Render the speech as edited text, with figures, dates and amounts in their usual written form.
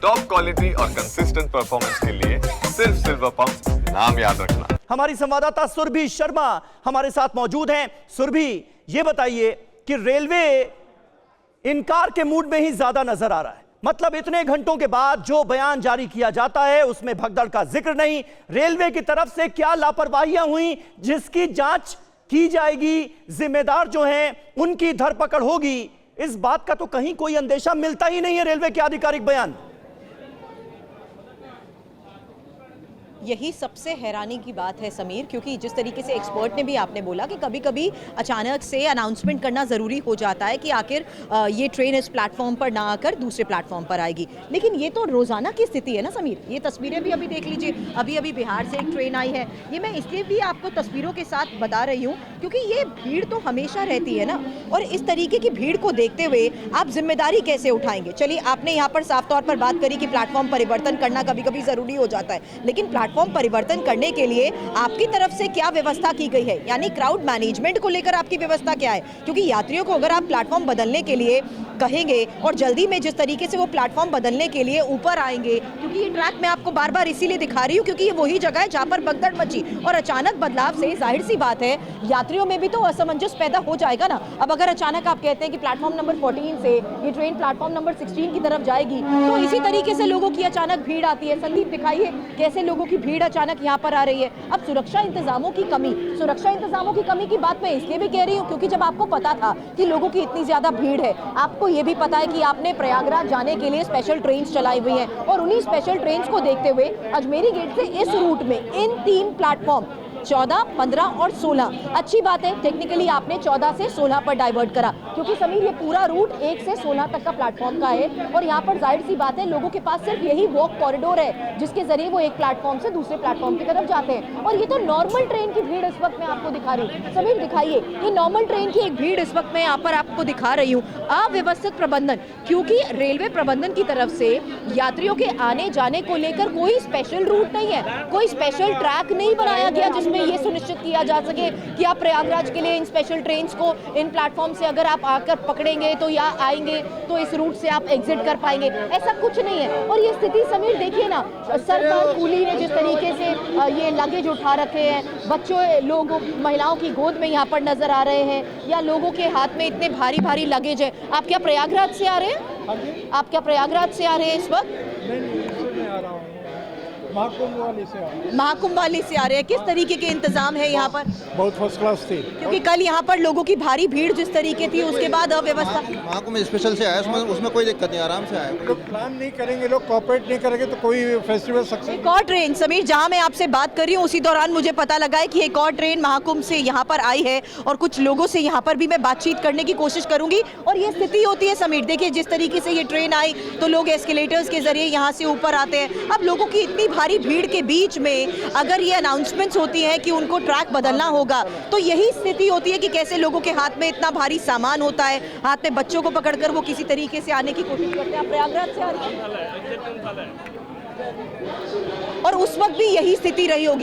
Top quality और consistent performance के लिए सिर्फ सिल्वर पंप, नाम याद रखना। हमारी संवाददाता सुरभि शर्मा हमारे साथ मौजूद हैं। सुरभि, ये बताइए कि रेलवे इनकार के मूड में ही ज्यादा नजर आ रहा है। मतलब इतने घंटों के बाद जो बयान जारी किया जाता है उसमें भगदड़ का जिक्र नहीं। रेलवे की तरफ से क्या लापरवाहियां हुई जिसकी जांच की जाएगी, जिम्मेदार जो हैं उनकी धरपकड़ होगी, इस बात का तो कहीं कोई अंदेशा मिलता ही नहीं है रेलवे के आधिकारिक बयान। यही सबसे हैरानी की बात है समीर, क्योंकि जिस तरीके से एक्सपर्ट ने भी आपने बोला कि कभी कभी अचानक से अनाउंसमेंट करना ज़रूरी हो जाता है कि आखिर ये ट्रेन इस प्लेटफॉर्म पर ना आकर दूसरे प्लेटफॉर्म पर आएगी, लेकिन ये तो रोज़ाना की स्थिति है ना समीर। ये तस्वीरें भी अभी देख लीजिए, अभी अभी बिहार से एक ट्रेन आई है। ये मैं इसलिए भी आपको तस्वीरों के साथ बता रही हूँ क्योंकि ये भीड़ तो हमेशा रहती है ना, और इस तरीके की भीड़ को देखते हुए आप जिम्मेदारी कैसे उठाएंगे। चलिए, आपने यहाँ पर साफ तौर पर बात करी कि प्लेटफॉर्म परिवर्तन करना कभी कभी ज़रूरी हो जाता है, लेकिन प्लेटफॉर्म परिवर्तन करने के लिए आपकी तरफ से क्या व्यवस्था की गई है, यानी क्राउड मैनेजमेंट को लेकर आपकी व्यवस्था क्या है? क्योंकि यात्रियों को अगर आप प्लेटफॉर्म बदलने के लिए कहेंगे और जल्दी में जिस तरीके से वो प्लेटफॉर्म बदलने के लिए ऊपर आएंगे, क्योंकि ये ट्रैक मैं आपको बार बार इसीलिए दिखा रही हूँ क्योंकि ये वही जगह है जहाँ पर भगदड़ मची, और अचानक बदलाव से जाहिर सी बात है यात्रियों में भी तो असमंजस पैदा हो जाएगा ना। अब अगर अचानक आप कहते हैं कि प्लेटफॉर्म नंबर 14 से ये ट्रेन प्लेटफॉर्म नंबर 16 की तरफ जाएगी, तो इसी तरीके से लोगों की अचानक भीड़ आती है। संदीप, दिखाइए कैसे लोगों की भीड़ अचानक यहाँ पर आ रही है। अब सुरक्षा इंतजामों की कमी की बात मैं इसलिए भी कह रही हूँ क्योंकि जब आपको पता था कि लोगों की इतनी ज्यादा भीड़ है, आपको ये भी पता है कि आपने प्रयागराज जाने के लिए स्पेशल ट्रेन चलाई हुई हैं, और उन्हीं स्पेशल ट्रेन को देखते हुए अजमेरी गेट से इस रूट में इन 3 प्लेटफॉर्म 14, 15 और 16, अच्छी बात है टेक्निकली आपने 14 से 16 पर डाइवर्ट करा, क्योंकि समीर ये पूरा रूट 1 से 16 तक का प्लेटफॉर्म का है, और यहाँ पर जाहिर सी बात है लोगों के पास सिर्फ यही वॉक कॉरिडोर है जिसके जरिए वो एक प्लेटफॉर्म से दूसरे प्लेटफॉर्म की तरफ जाते हैं। और ये तो नॉर्मल ट्रेन की भीड़ इस वक्त मैं आपको दिखा रही हूँ। समीर, दिखाइए, ये नॉर्मल ट्रेन की एक भीड़ इस वक्त मैं यहाँ पर आपको दिखा रही हूँ। अव्यवस्थित प्रबंधन, क्योंकि रेलवे प्रबंधन की तरफ से यात्रियों के आने जाने को लेकर कोई स्पेशल रूट नहीं है, कोई स्पेशल ट्रैक नहीं बनाया गया जिसमें ये सुनिश्चित किया जा सके कि आप प्रयागराज के लिए इन स्पेशल ट्रेन्स को इन प्लेटफॉर्म से अगर आप आकर पकड़ेंगे तो या आएंगे तो इस रूट से आप एग्जिट कर पाएंगे। ऐसा कुछ नहीं है। और ये स्थिति समीर देखिए ना, सरकार कूली ने जिस तरीके से ये लगेज उठा रखे हैं, बच्चों लोग महिलाओं की गोद में यहाँ पर नजर आ रहे हैं, या लोगों के हाथ में इतने भारी भारी लगेज है। आप क्या प्रयागराज से आ रहे हैं? आप क्या प्रयागराज से आ रहे हैं इस वक्त? नहीं आ रहा हूँ, महाकुंभ वाली से आ रहे हैं। किस तरीके के इंतजाम है यहाँ पर? बहुत फर्स्ट क्लास थी, क्योंकि कल यहाँ पर लोगों की भारी भीड़ जिस तरीके थी उसके बाद अव्यवस्था। महाकुंभ स्पेशल से आया, उसमें कोई दिक्कत नहीं, आराम से आया। लोग प्लान नहीं करेंगे, लोग कोऑपरेट नहीं करेंगे तो कोई फेस्टिवल सक्सेस। एक और ट्रेन समीर, जहाँ मैं आपसे बात कर रही हूँ उसी दौरान मुझे पता लगा है कि एक और ट्रेन महाकुंभ से यहाँ पर आई है, और कुछ लोगों से यहाँ पर भी मैं बातचीत करने की कोशिश करूंगी। और ये स्थिति होती है समीर, देखिए जिस तरीके से ये ट्रेन आई तो लोग एस्केलेटर्स के जरिए यहाँ से ऊपर आते हैं। अब लोगों की इतनी भारी भीड़ के बीच में अगर ये अनाउंसमेंट्स होती हैं कि उनको ट्रैक बदलना होगा, तो यही स्थिति होती है कि कैसे लोगों के हाथ में इतना भारी सामान होता है, हाथ में बच्चों को पकड़कर वो किसी तरीके से आने की कोशिश करते हैं। आप प्रयागराज से आ रहे हैं और उस वक्त भी यही स्थिति रही होगी।